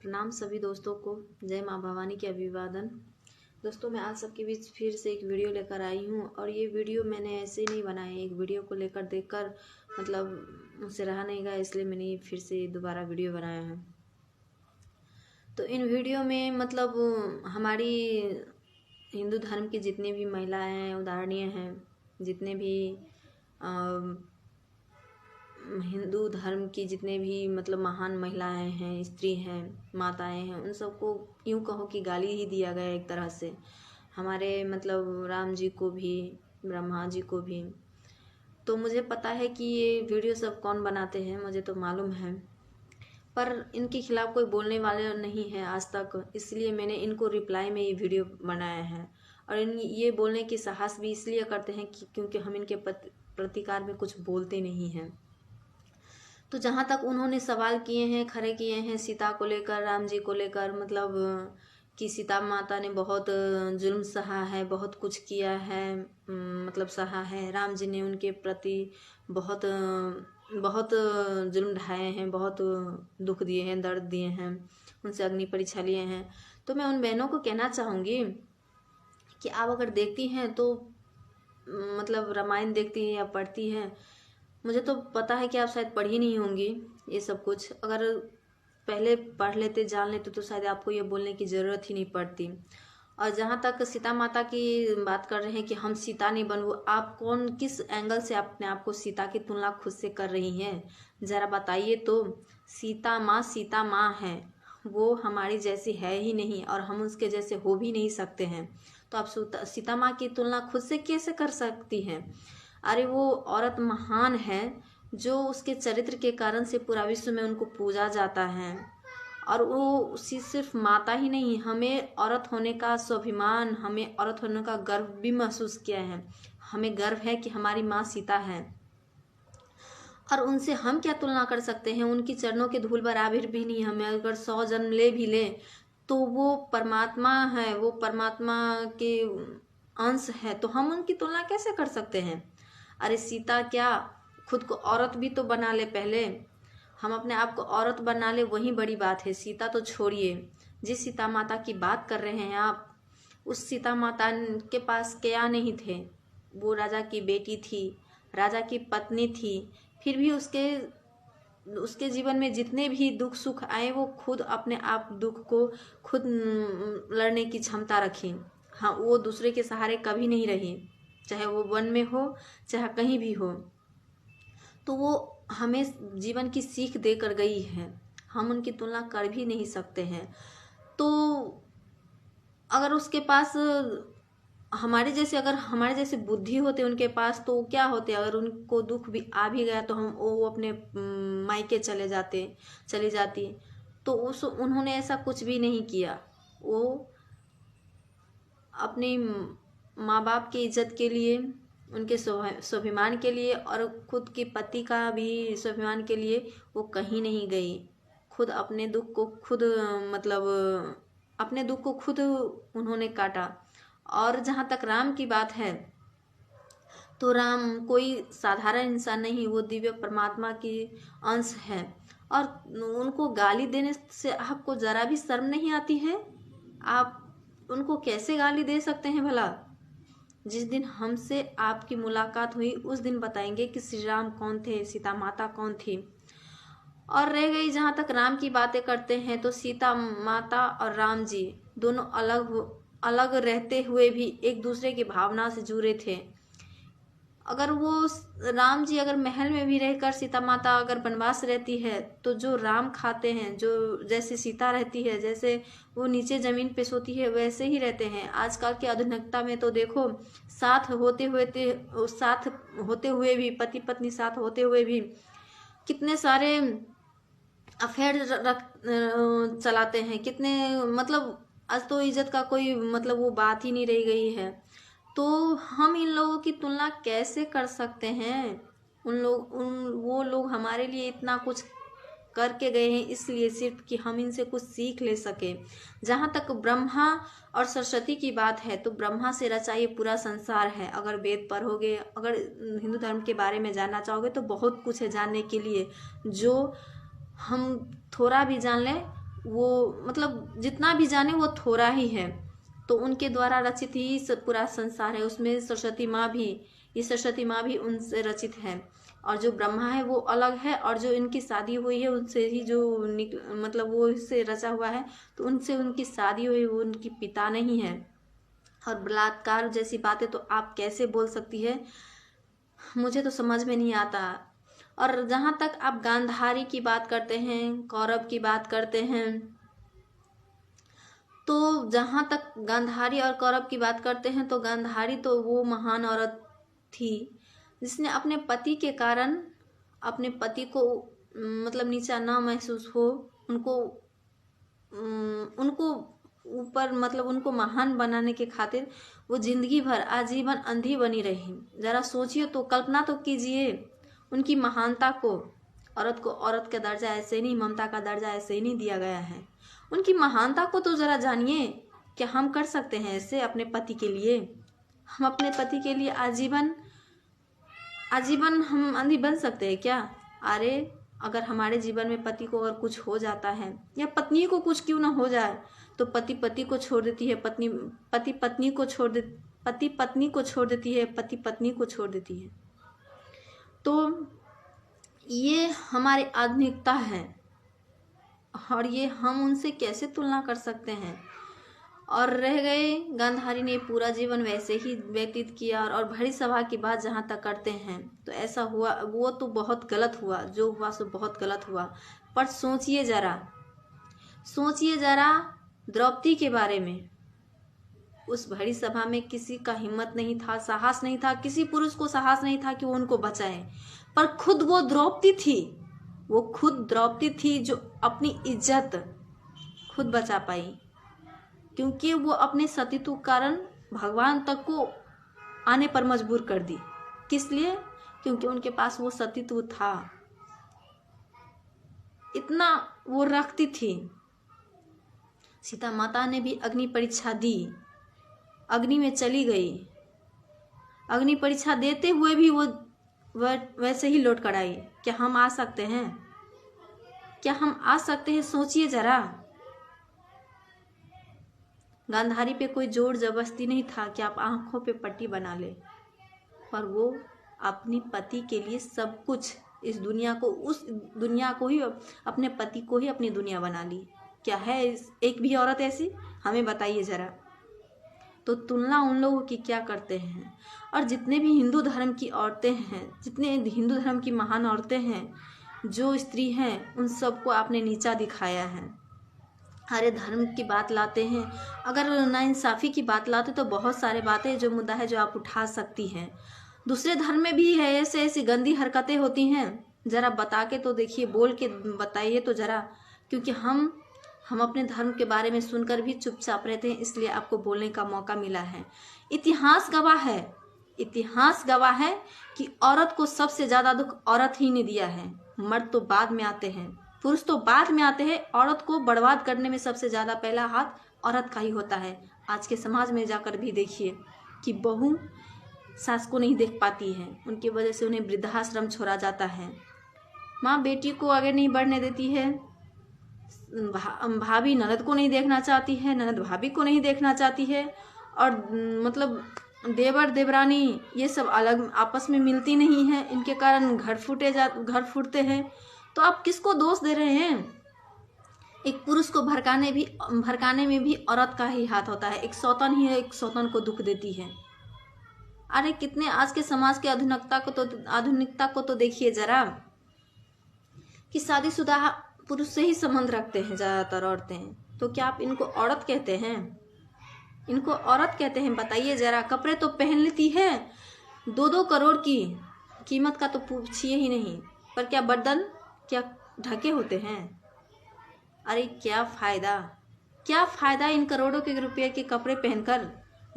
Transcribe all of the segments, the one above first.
प्रणाम सभी दोस्तों को। जय माँ भवानी के अभिवादन। दोस्तों, मैं आज सबके बीच फिर से एक वीडियो लेकर आई हूँ और ये वीडियो मैंने ऐसे नहीं बनाया है। एक वीडियो को लेकर देखकर मतलब मुझसे रहा नहीं गया, इसलिए मैंने फिर से दोबारा वीडियो बनाया है। तो इन वीडियो में मतलब हमारी हिंदू धर्म की जितनी भी महिलाएं हैं, उदाहरणीय हैं, जितने भी हिंदू धर्म की जितने भी मतलब महान महिलाएं हैं, स्त्री हैं, माताएं हैं, उन सबको यूँ कहो कि गाली ही दिया गया एक तरह से। हमारे मतलब राम जी को भी, ब्रह्मा जी को भी। तो मुझे पता है कि ये वीडियो सब कौन बनाते हैं, मुझे तो मालूम है, पर इनके खिलाफ कोई बोलने वाले नहीं है आज तक, इसलिए मैंने इनको रिप्लाई में ये वीडियो बनाया है। और ये बोलने की साहस भी इसलिए करते हैं कि क्योंकि हम इनके प्रतिकार में कुछ बोलते नहीं हैं। तो जहाँ तक उन्होंने सवाल किए हैं, खड़े किए हैं सीता को लेकर, राम जी को लेकर, मतलब कि सीता माता ने बहुत जुल्म सहा है, बहुत कुछ किया है, मतलब सहा है। राम जी ने उनके प्रति बहुत बहुत जुल्म ढाए हैं, बहुत दुख दिए हैं, दर्द दिए हैं, उनसे अग्नि परीक्षा लिए हैं। तो मैं उन बहनों को कहना चाहूँगी कि आप अगर देखती हैं तो मतलब रामायण देखती हैं या पढ़ती हैं, मुझे तो पता है कि आप शायद पढ़ी नहीं होंगी ये सब कुछ। अगर पहले पढ़ लेते, जान लेते, तो शायद आपको ये बोलने की ज़रूरत ही नहीं पड़ती। और जहाँ तक सीता माता की बात कर रहे हैं कि हम सीता नहीं बनूँ, आप कौन, किस एंगल से अपने आप को सीता की तुलना खुद से कर रही हैं, ज़रा बताइए तो। सीता माँ है, वो हमारी जैसी है ही नहीं और हम उसके जैसे हो भी नहीं सकते हैं। तो आप सीता माँ की तुलना खुद से कैसे कर सकती हैं? अरे वो औरत महान है, जो उसके चरित्र के कारण से पूरा विश्व में उनको पूजा जाता है। और वो उसी सिर्फ माता ही नहीं, हमें औरत होने का स्वाभिमान, हमें औरत होने का गर्व भी महसूस किया है। हमें गर्व है कि हमारी माँ सीता है, और उनसे हम क्या तुलना कर सकते हैं? उनकी चरणों के धूल बराबर भी नहीं। हमें अगर 100 जन्म ले भी ले तो वो परमात्मा है, वो परमात्मा के अंश है, तो हम उनकी तुलना कैसे कर सकते हैं? अरे सीता क्या, खुद को औरत भी तो बना ले पहले। हम अपने आप को औरत बना ले, वही बड़ी बात है। सीता तो छोड़िए, जिस सीता माता की बात कर रहे हैं आप, उस सीता माता के पास क्या नहीं थे। वो राजा की बेटी थी, राजा की पत्नी थी, फिर भी उसके जीवन में जितने भी दुख सुख आए, वो खुद अपने आप दुख को खुद लड़ने की क्षमता रखी। हाँ, वो दूसरे के सहारे कभी नहीं रही, चाहे वो वन में हो, चाहे कहीं भी हो। तो वो हमें जीवन की सीख देकर गई है, हम उनकी तुलना कर भी नहीं सकते हैं। तो अगर उसके पास हमारे जैसे बुद्धि होते उनके पास, तो क्या होते? अगर उनको दुख भी आ भी गया तो वो अपने मायके चली जाती। तो उन्होंने ऐसा कुछ भी नहीं किया। वो अपनी माँ बाप की इज्जत के लिए, उनके स्वाभिमान के लिए और खुद के पति का भी स्वाभिमान के लिए वो कहीं नहीं गई। खुद अपने दुख को खुद मतलब अपने दुख को खुद उन्होंने काटा। और जहाँ तक राम की बात है, तो राम कोई साधारण इंसान नहीं, वो दिव्य परमात्मा की अंश है। और उनको गाली देने से आपको ज़रा भी शर्म नहीं आती है? आप उनको कैसे गाली दे सकते हैं भला? जिस दिन हमसे आपकी मुलाकात हुई, उस दिन बताएंगे कि श्री राम कौन थे, सीता माता कौन थी। और रह गई जहाँ तक राम की बातें करते हैं, तो सीता माता और राम जी दोनों अलग रहते हुए भी एक दूसरे की भावना से जुड़े थे। अगर वो राम जी अगर महल में भी रहकर सीता माता अगर वनवास रहती है, तो जो राम खाते हैं, जो जैसे सीता रहती है, जैसे वो नीचे जमीन पे सोती है, वैसे ही रहते हैं। आजकल की आधुनिकता में तो देखो, साथ होते हुए भी, पति पत्नी साथ होते हुए भी कितने सारे अफेयर चलाते हैं, कितने मतलब आज तो इज्जत का कोई मतलब वो बात ही नहीं रह गई है। तो हम इन लोगों की तुलना कैसे कर सकते हैं? वो लोग हमारे लिए इतना कुछ करके गए हैं, इसलिए सिर्फ कि हम इनसे कुछ सीख ले सके। जहाँ तक ब्रह्मा और सरस्वती की बात है, तो ब्रह्मा से रचा ये पूरा संसार है। अगर वेद पढ़ोगे, अगर हिंदू धर्म के बारे में जानना चाहोगे, तो बहुत कुछ है जानने के लिए। जो हम थोड़ा भी जान लें, वो मतलब जितना भी जाने वो थोड़ा ही है। तो उनके द्वारा रचित ही पूरा संसार है, उसमें सरस्वती माँ भी, ये सरस्वती माँ भी उनसे रचित है। और जो ब्रह्मा है वो अलग है, और जो इनकी शादी हुई है उनसे ही जो मतलब वो इससे रचा हुआ है, तो उनसे उनकी शादी हुई, वो उनकी पिता नहीं है। और बलात्कार जैसी बातें तो आप कैसे बोल सकती है, मुझे तो समझ में नहीं आता। और जहाँ तक आप गांधारी की बात करते हैं, कौरव की बात करते हैं, तो जहाँ तक गांधारी और कौरव की बात करते हैं, तो गांधारी तो वो महान औरत थी जिसने अपने पति के कारण अपने पति को मतलब नीचा ना महसूस हो, उनको ऊपर मतलब उनको महान बनाने के खातिर वो जिंदगी भर आजीवन अंधी बनी रही। जरा सोचिए तो, कल्पना तो कीजिए उनकी महानता को। औरत को औरत का दर्जा ऐसे नहीं, ममता का दर्जा ऐसे ही नहीं दिया गया है। उनकी महानता को तो जरा जानिए। क्या हम कर सकते हैं ऐसे अपने पति के लिए? हम अपने पति के लिए आजीवन आजीवन हम अंधी बन सकते हैं क्या? अरे अगर हमारे जीवन में पति को अगर कुछ हो जाता है, या पत्नी को कुछ क्यों ना हो जाए, तो पति पति को छोड़ देती है, पति पत्नी को छोड़ देती है, पति पत्नी को छोड़ देती है। तो ये हमारी आधुनिकता है, और ये हम उनसे कैसे तुलना कर सकते हैं? और रह गए, गांधारी ने पूरा जीवन वैसे ही व्यतीत किया, और भरी सभा की बात जहाँ तक करते हैं, तो ऐसा हुआ, वो तो बहुत गलत हुआ, जो हुआ सो बहुत गलत हुआ। पर सोचिए जरा द्रौपदी के बारे में। उस भरी सभा में किसी का हिम्मत नहीं था, साहस नहीं था, किसी पुरुष को साहस नहीं था कि वो उनको बचाए, पर खुद वो द्रौपदी थी जो अपनी इज्जत खुद बचा पाई, क्योंकि वो अपने सतीत्व कारण भगवान तक को आने पर मजबूर कर दी। किस लिए? क्योंकि उनके पास वो सतीत्व था, इतना वो रखती थी। सीता माता ने भी अग्नि परीक्षा दी, अग्नि में चली गई, अग्नि परीक्षा देते हुए भी वो वैसे ही लौट कर आई। क्या हम आ सकते हैं? सोचिए जरा। गांधारी पे कोई जोर जबरदस्ती नहीं था कि आप आंखों पे पट्टी बना ले, पर वो अपने पति के लिए सब कुछ, इस दुनिया को, उस दुनिया को ही, अपने पति को ही अपनी दुनिया बना ली। क्या है एक भी औरत ऐसी? हमें बताइए जरा। तो तुलना उन लोगों की क्या करते हैं? और जितने भी हिंदू धर्म की औरतें हैं, जितने हिंदू धर्म की महान औरतें हैं, जो स्त्री हैं, उन सबको आपने नीचा दिखाया है। हरे धर्म की बात लाते हैं, अगर नाइंसाफ़ी की बात लाते तो बहुत सारे बातें जो मुद्दा है जो आप उठा सकती हैं। दूसरे धर्म में भी है ऐसी गंदी हरकतें होती हैं, ज़रा बता के तो देखिए, बोल के बताइए तो ज़रा। क्योंकि हम अपने धर्म के बारे में सुनकर भी चुपचाप रहते हैं, इसलिए आपको बोलने का मौका मिला है। इतिहास गवाह है कि औरत को सबसे ज़्यादा दुख औरत ही ने दिया है। मर्द तो बाद में आते हैं, पुरुष तो बाद में आते हैं। औरत को बर्बाद करने में सबसे ज़्यादा पहला हाथ औरत का ही होता है। आज के समाज में जाकर भी देखिए कि बहू सास को नहीं देख पाती है, उनकी वजह से उन्हें वृद्धाश्रम छोड़ा जाता है। माँ बेटी को आगे नहीं बढ़ने देती है, भाभी ननद को नहीं देखना चाहती है, ननद भाभी को नहीं देखना चाहती है, और मतलब देवर देवरानी ये सब अलग आपस में मिलती नहीं है, इनके कारण घर फूटते हैं। तो आप किसको दोष दे रहे हैं? एक पुरुष को भड़काने में भी औरत का ही हाथ होता है। एक सौतन को दुख देती है। अरे कितने आज के समाज के आधुनिकता को तो देखिए जरा, कि शादीशुदा पुरुष से ही संबंध रखते हैं ज़्यादातर औरतें। तो क्या आप इनको औरत कहते हैं? बताइए जरा। कपड़े तो पहन लेती है 2-2 करोड़ की कीमत का, तो पूछिए ही नहीं, पर क्या बदन क्या ढके होते हैं? अरे क्या फ़ायदा इन करोड़ों के रुपये के कपड़े पहनकर?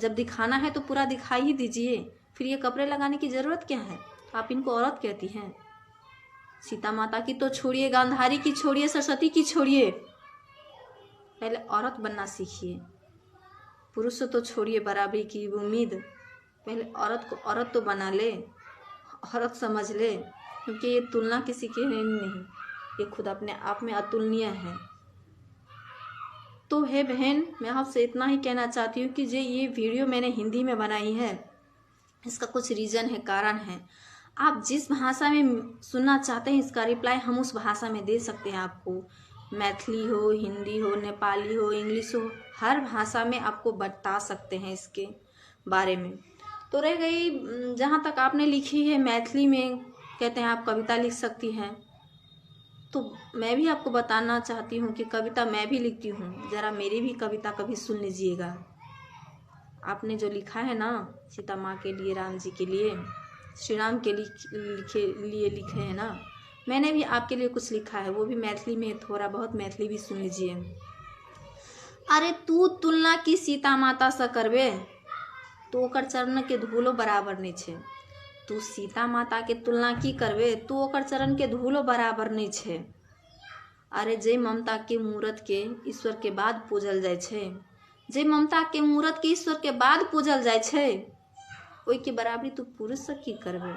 जब दिखाना है तो पूरा दिखा ही दीजिए, फिर ये कपड़े लगाने की ज़रूरत क्या है? आप इनको औरत कहती हैं। सीता माता की तो छोड़िए, गांधारी की छोड़िए, सरस्वती की छोड़िए, पहले औरत बनना सीखिए। पुरुष से तो छोड़िए बराबरी की उम्मीद, पहले औरत को औरत तो बना ले, औरत समझ ले। क्योंकि ये तुलना किसी के नहीं, ये खुद अपने आप में अतुलनीय है। तो है बहन, मैं आपसे इतना ही कहना चाहती हूँ कि ये वीडियो मैंने हिंदी में बनाई है, इसका कुछ रीज़न है, कारण है। आप जिस भाषा में सुनना चाहते हैं इसका रिप्लाई हम उस भाषा में दे सकते हैं आपको। मैथिली हो, हिंदी हो, नेपाली हो, इंग्लिश हो, हर भाषा में आपको बता सकते हैं इसके बारे में। तो रह गई जहाँ तक आपने लिखी है मैथिली में, कहते हैं आप कविता लिख सकती हैं, तो मैं भी आपको बताना चाहती हूँ कि कविता मैं भी लिखती हूँ। ज़रा मेरी भी कविता कभी सुन लीजिएगा। आपने जो लिखा है ना, सीता माँ के लिए, राम जी के लिए, श्री राम के लिए लिखे हैं ना, मैंने भी आपके लिए कुछ लिखा है, वो भी मैथिली में, थोड़ा बहुत मैथिली भी सुन लीजिए। अरे तू तुलना की सीता माता से करबे तो ओकर चरण के धूलो बराबर नहीं छे। तू सीता माता के तुलना की करबे तो ओकर चरण के धूलो बराबर नहीं छे। अरे जे ममता के मूरत के ईश्वर के बाद पूजल जाय छे, जे ममता के मूरत के ईश्वर के बाद पूजल जाय छे, ओई के बराबरी तू पुरुष से की करबे।